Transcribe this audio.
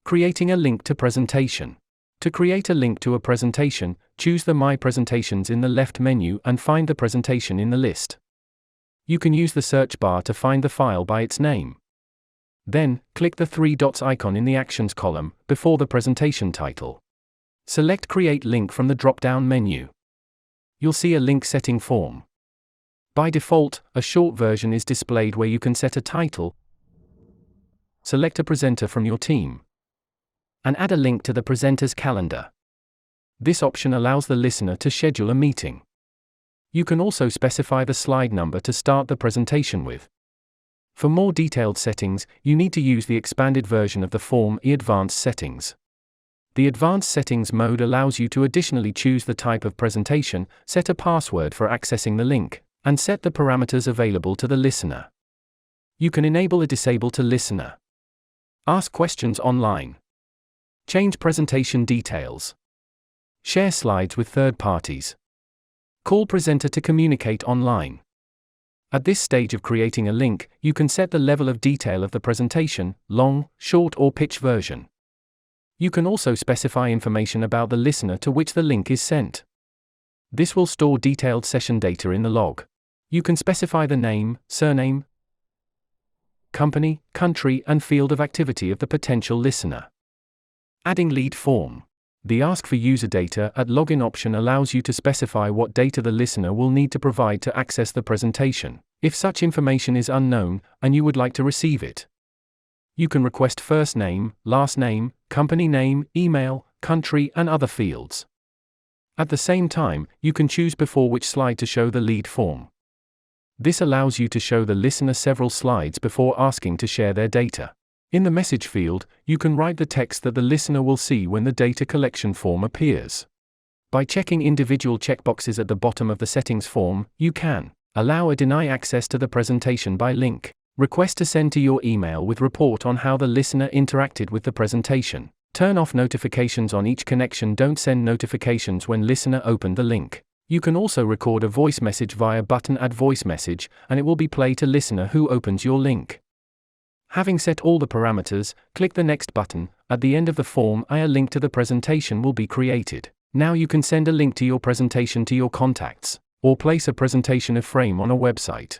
Creating a link to presentation. To create a link to a presentation, choose the My Presentations in the left menu and find the presentation in the list. You can use the search bar to find the file by its name. Then, click the three dots icon in the Actions column, before the presentation title. Select Create Link from the drop-down menu. You'll see a link setting form. By default, a short version is displayed where you can set a title, select a presenter from your team, and add a link to the presenter's calendar. This option allows the listener to schedule a meeting. You can also specify the slide number to start the presentation with. For more detailed settings, you need to use the expanded version of the form Advanced Settings. The Advanced Settings mode allows you to additionally choose the type of presentation, set a password for accessing the link, and set the parameters available to the listener. You can enable or disable to listener. Ask questions online. Change presentation details. Share slides with third parties. Call presenter to communicate online. At this stage of creating a link, you can set the level of detail of the presentation, long, short or pitch version. You can also specify information about the listener to which the link is sent. This will store detailed session data in the log. You can specify the name, surname, company, country, and field of activity of the potential listener. Adding lead form. The Ask for User Data at Login option allows you to specify what data the listener will need to provide to access the presentation, if such information is unknown, and you would like to receive it. You can request first name, last name, company name, email, country, and other fields. At the same time, you can choose before which slide to show the lead form. This allows you to show the listener several slides before asking to share their data. In the message field, you can write the text that the listener will see when the data collection form appears. By checking individual checkboxes at the bottom of the settings form, you can allow or deny access to the presentation by link, request to send to your email with report on how the listener interacted with the presentation, turn off notifications on each connection, don't send notifications when listener opened the link. You can also record a voice message via button Add Voice Message, and it will be played to listener who opens your link. Having set all the parameters, click the Next button. At the end of the form, a link to the presentation will be created. Now you can send a link to your presentation to your contacts, or place a presentation frame on a website.